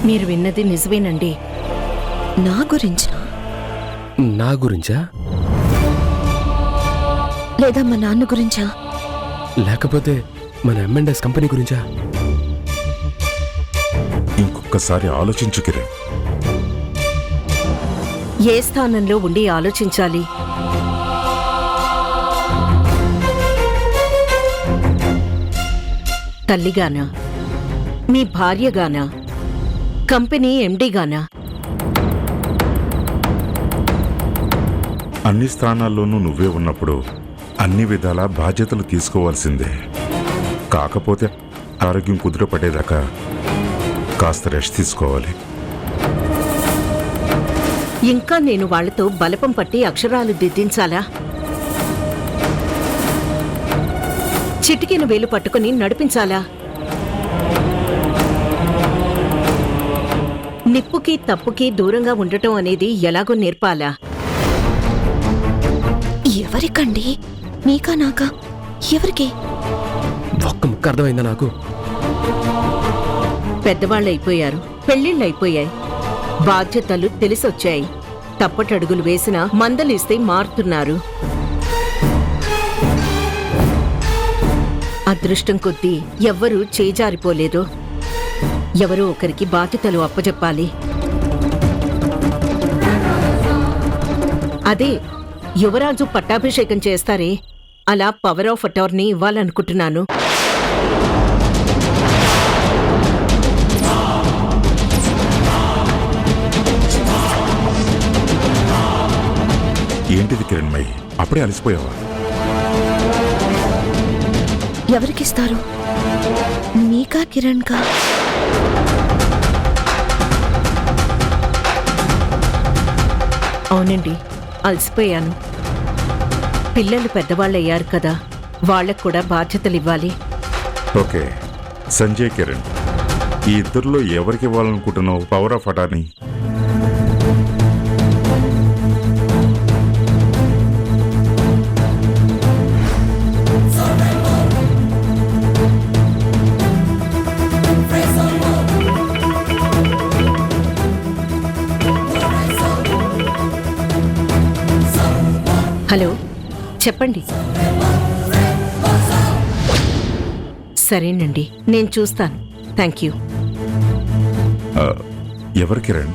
Speaker 7: మీరు విన్నది నిజమేనండి.
Speaker 10: నా గురించా
Speaker 3: నా గురించా?
Speaker 10: లేదా మా నాన్న గురించా?
Speaker 3: లేకపోతే మన M&S కంపెనీ గురించా?
Speaker 6: ఇంకొకసారి ఆలోచించు కిరణ్.
Speaker 7: ఏ స్థానంలో ఉండి ఆలోచించాలి? తల్లిగానా, మీ భార్యగానా, కంపెనీ ఎండీగానా?
Speaker 6: అన్ని స్థానాల్లోనూ నువ్వే ఉన్నప్పుడు అన్ని విధాల బాధ్యతలు తీసుకోవాల్సిందే. కాకపోతే ఆరోగ్యం కుదురపడేదాకా కాస్త రెస్ట్ తీసుకోవాలి.
Speaker 7: ఇంకా నేను వాళ్లతో బలపం పట్టి అక్షరాలు దిద్దించాలా? చిటికిన వేలు పట్టుకుని నడిపించాలా? నిప్పుకి తప్పుకి దూరంగా ఉండటం అనేది ఎలాగో నేర్పాలా?
Speaker 10: ఎవరికండి? మీకా నాకా? ఎవరికి?
Speaker 3: ఒక్క ముక్క అర్థమైందా నాకు?
Speaker 7: పెద్దవాళ్ళైపోయారు, పెళ్లిళ్ళైపోయాయి, బాధ్యతలు తెలిసొచ్చాయి. తప్పటడుగులు వేసినా మందలిస్తే మారుతున్నారు. అదృష్టం కొద్దీ ఎవ్వరూ చేజారిపోలేదు. ఎవరో ఒకరికి బాధ్యతలు అప్పజెప్పాలి. అదే యువరాజు పట్టాభిషేకం చేస్తారే, అలా పవర్ ఆఫ్ అటార్నీ ఇవ్వాలనుకుంటున్నాను.
Speaker 6: ఏంటిది కిరణ్మయి, అప్పుడే అలసిపోయావా?
Speaker 10: ఎవరికిస్తారు? మీకా కిరణ్ కా?
Speaker 7: అవునండి, అలసిపోయాను. పిల్లలు పెద్దవాళ్ళయ్యారు కదా, వాళ్ళకు కూడా బాధ్యతలు ఇవ్వాలి.
Speaker 6: ఓకే, సంజయ్ కిరణ్, ఈ ఇద్దరిలో ఎవరికి ఇవ్వాలనుకుంటున్నావు పవర్ ఆఫ్ అటార్నీ?
Speaker 7: హలో, చెప్పండి. సరేనండి, నేను చూస్తాను. Thank you.
Speaker 6: ఎవరు కిరణ్?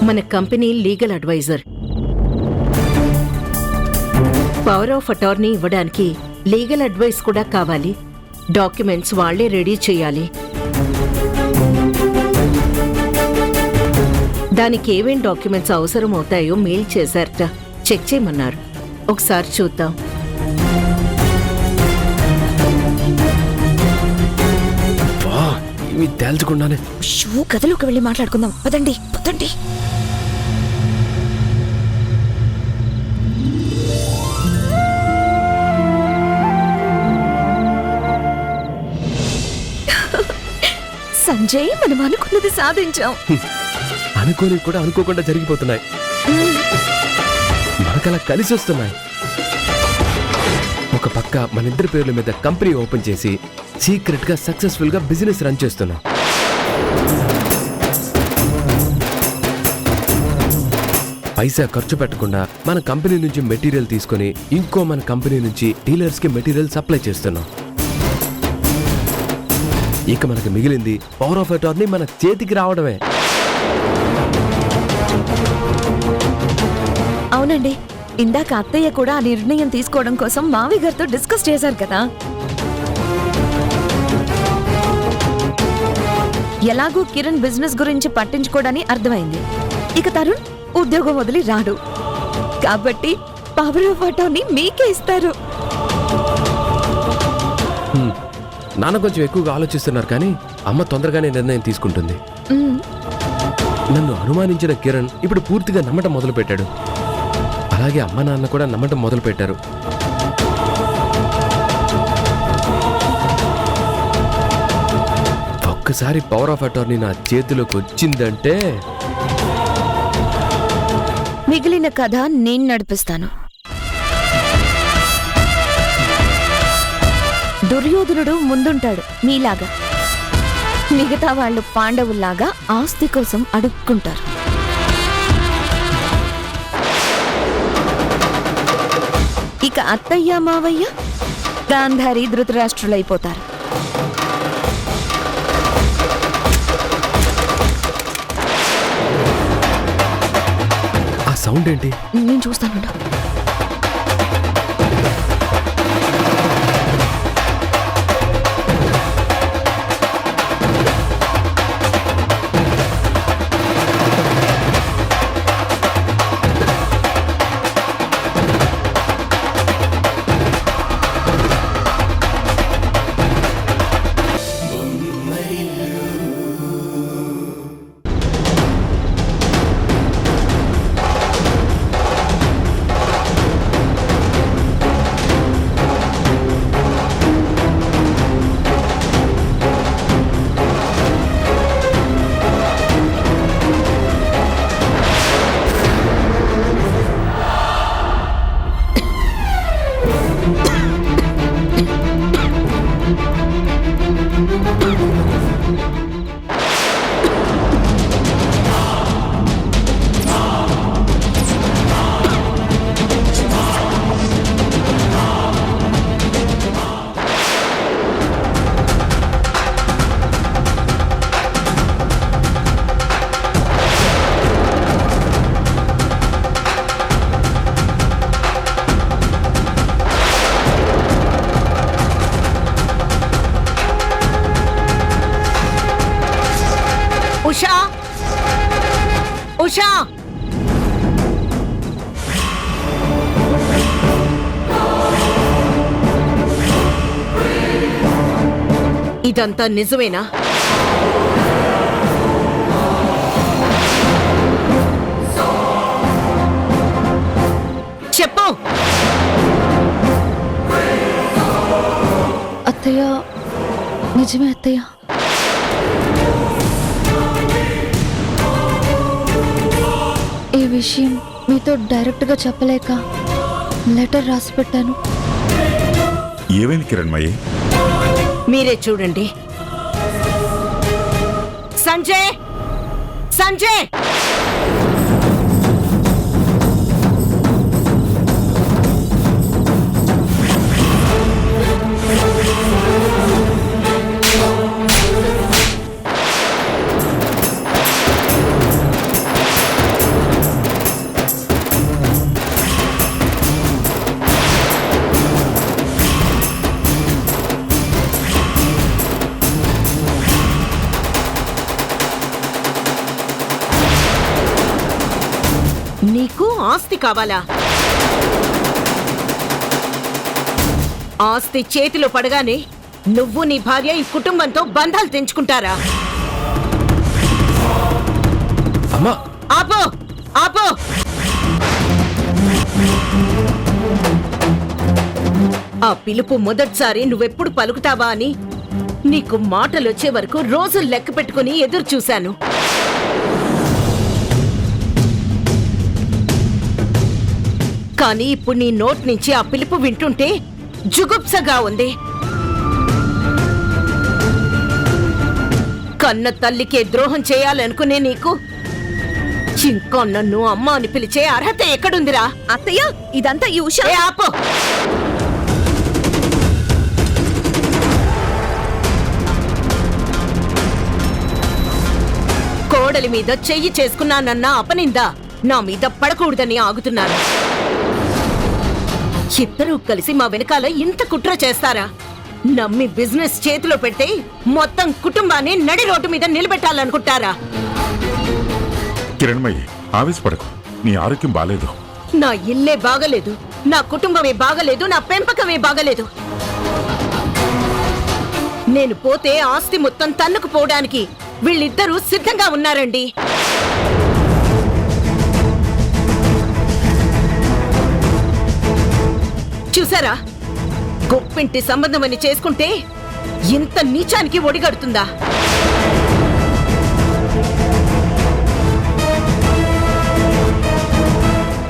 Speaker 7: మన company legal adviser. Power of attorney ఇవ్వడానికి లీగల్ అడ్వైస్ కూడా కావాలి. డాక్యుమెంట్స్ వాళ్లే రెడీ చేయాలి. దానికి ఏమేం డాక్యుమెంట్స్ అవసరం అవుతాయో మెయిల్ చేశారట. చెక్ చేయమన్నారు. ఒకసారి చూద్దాం.
Speaker 3: ఇవి తేల్చకుండానే
Speaker 10: గదిలోకి వెళ్ళి మాట్లాడుకుందాం. పదండి పదండి. సంజయ్, మనం అనుకున్నది సాధించాం.
Speaker 3: అనుకోని కూడా అనుకోకుండా జరిగిపోతున్నాయి, మనకలా కలిసి వస్తున్నాయి. ఒక పక్క మన ఇద్దరి పేర్ల మీద కంపెనీ ఓపెన్ చేసి సీక్రెట్ గా సక్సెస్ఫుల్ గా బిజినెస్ రన్ చేస్తున్నాం. పైసా ఖర్చు పెట్టకుండా మన కంపెనీ నుంచి మెటీరియల్ తీసుకొని ఇంకో మన కంపెనీ నుంచి డీలర్స్ కి మెటీరియల్ సప్లై చేస్తున్నాం. ఇక మనకు మిగిలింది పవర్ ఆఫ్ అటార్నీ మన చేతికి రావడమే.
Speaker 10: అవునండి, ఇందాక అత్తయ్య కూడా ఆ నిర్ణయం తీసుకోవడం కోసం మావి గారితో డిస్కస్ చేశారు కదా. ఎలాగూ కిరణ్ బిజినెస్ గురించి పట్టించుకోవడానికి అర్థమైంది. ఇక తరుణ్ ఉద్యోగం వదిలి రాడు కాబట్టి పవర్ ఆఫ్ అటార్నీ మీకే ఇస్తారు.
Speaker 3: నాన్న కొంచెం ఎక్కువగా ఆలోచిస్తున్నారు, కానీ అమ్మ తొందరగానే నిర్ణయం తీసుకుంటుంది. నన్ను అనుమానించిన కిరణ్ ఇప్పుడు పూర్తిగా నమ్మటం మొదలు పెట్టాడు. అలాగే అమ్మ నాన్న కూడా నమ్మటం మొదలు పెట్టారు. ఒక్కసారి పవర్ ఆఫ్ అటార్నీ నా చేతిలోకి వచ్చిందంటే
Speaker 10: మిగిలిన కథ నేను నడిపిస్తాను. దుర్యోధనుడు ముందుంటాడు మీలాగా, మిగతా వాళ్ళు పాండవుల్లాగా ఆస్తి కోసం అడుక్కుంటారు. ఇక అత్తయ్య మావయ్య గాంధారి ధృతరాష్ట్రులైపోతారు.
Speaker 3: ఆ సౌండ్ ఏంటి?
Speaker 10: నేను చూస్తాను.
Speaker 7: ఉషా, ఉషా, ఇదంతా నిజమేనా? చెప్పు.
Speaker 2: అత్తయ్య, నిజమే అత్తయ్య. ఈ విషయం మీతో డైరెక్ట్గా చెప్పలేక లెటర్ రాసి పెట్టాను.
Speaker 6: ఏమైంది కిరణ్మయ్యి?
Speaker 7: మీరే చూడండి. సంజయ్, సంజయ్, నీకు ఆస్తి కావాలా? ఆస్తి చేతిలో పడగానే నువ్వు నీ భార్య ఈ కుటుంబంతో బంధాలు తెంచుకుంటారా?
Speaker 3: అమ్మా,
Speaker 7: ఆపో, ఆపో. ఆ పిలుపు మొదటిసారి నువ్వెప్పుడు పలుకుతావా అని నీకు మాటలొచ్చే వరకు రోజులు లెక్క పెట్టుకుని ఎదురు చూశాను. కానీ ఇప్పుడు నీ నోట్ నుంచి ఆ పిలుపు వింటుంటే జుగుప్సగా ఉంది. కన్న తల్లికే ద్రోహం చేయాలనుకునే నీకు ఇంకా నన్ను అమ్మ అని పిలిచే అర్హత ఎక్కడుందిరా?
Speaker 10: అత్తయ్య ఇదంతా ఈ ఉషా.
Speaker 7: ఏ ఆపు! కోడలి మీద చెయ్యి చేసుకున్నానన్న అపనిందా నా మీద పడకూడదని ఆగుతున్నాను. ఇద్దరూ కలిసి మా వెనకాల ఇంత కుట్ర చేస్తారా? నమ్మి బిజినెస్ చేతిలో పెడితే మొత్తం కుటుంబాన్ని నడి రోడ్డు మీద నిలబెట్టాలనుకుంటారా?
Speaker 6: కిరణ్మయ్యి, ఆవేశపడకు. నీ ఆరోగ్యం బాలేదు.
Speaker 7: నా ఇల్లే బాగలేదు, నా కుటుంబమే బాగలేదు, నా పెంపకమే బాగలేదు. నేను పోతే ఆస్తి మొత్తం తన్నుకుపోవడానికి వీళ్ళిద్దరూ సిద్ధంగా ఉన్నారండి. చూసారా, గొప్పింటి సంబంధమని చేసుకుంటే ఇంత నీచానికి ఒడిగడుతుందా?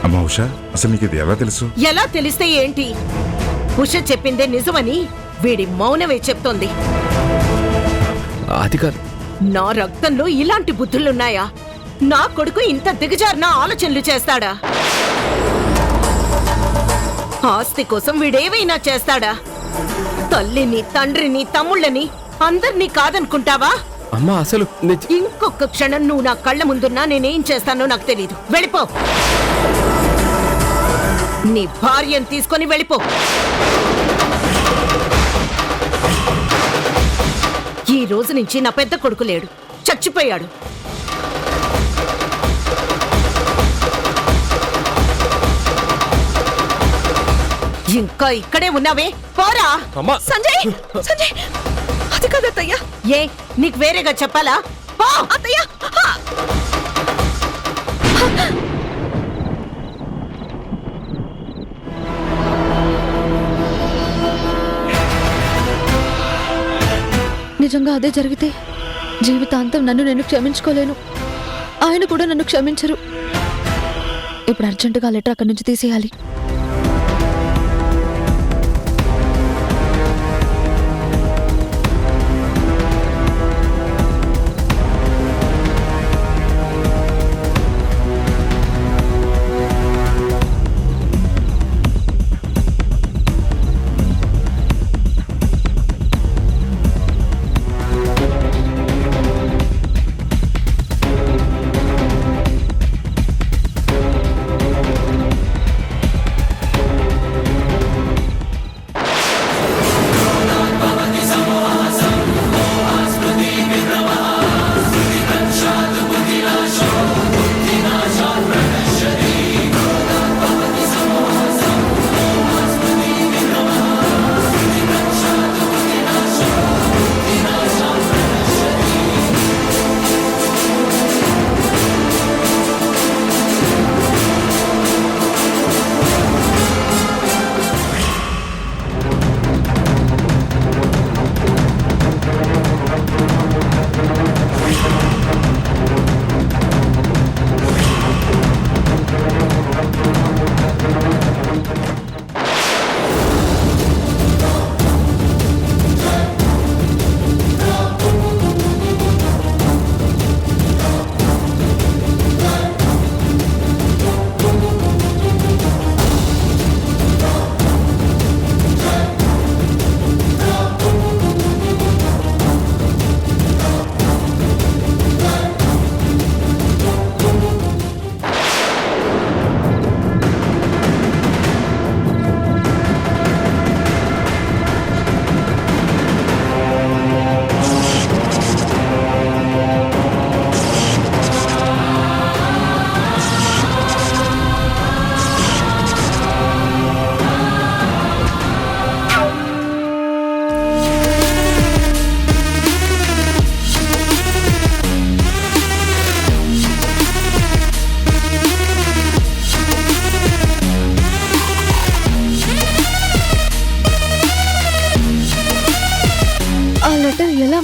Speaker 6: అమ్మా ఉషా, అసలు నీకు ఇది ఎలా తెలుసు?
Speaker 7: ఎలా తెలిస్తే ఏంటి? ఉష చెప్పిందే నిజమని వీడి మౌనమే చెప్తోంది.
Speaker 3: అది కాదు.
Speaker 7: నా రక్తంలో ఇలాంటి బుద్ధులున్నాయా? నా కొడుకు ఇంత దిగజారిన ఆలోచనలు చేస్తాడా? ఆస్తి కోసం వీడేవైనా చేస్తాడా? తల్లిని, తండ్రిని, తమ్ముళ్ళని అందరినీ కాదనుకుంటావా?
Speaker 3: అమ్మా అసలు
Speaker 7: ఇంకొక క్షణం నువ్వు నా కళ్ళ ముందున్నా నేనేం చేస్తానో నాకు తెలీదు. వెళ్ళిపో. నీ భార్యను తీసుకొని వెళ్ళిపో. ఈ రోజు నుంచి నా పెద్ద కొడుకు లేడు, చచ్చిపోయాడు. ఇంకా ఇక్కడే ఉన్నావే, పోరా.
Speaker 10: సంజయ్ సంజయ్ అది కాదు అత్తయ్య.
Speaker 7: ఏ నీకు వేరేగా చెప్పాలా? పో.
Speaker 10: అత్తయ్య
Speaker 2: నిజంగా అదే జరిగితే జీవితాంతం నన్ను నేను క్షమించుకోలేను. ఆయన కూడా నన్ను క్షమించరు. ఇప్పుడు అర్జెంటుగా లెటర్ అక్కడి నుంచి తీసేయాలి.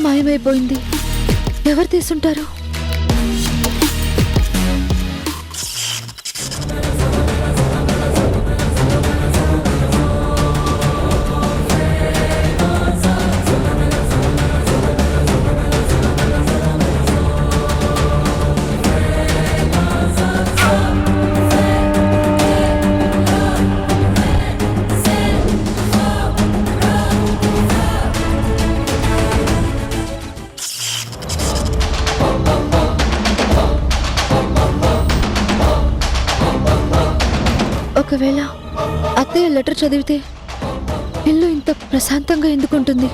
Speaker 2: మాయమైపోయింది. ఎవరు తీసుంటారు? ఒకవేళ అత్తయ్య లెటర్ చదివితే ఇల్లు ఇంత ప్రశాంతంగా ఎందుకుంటుంది?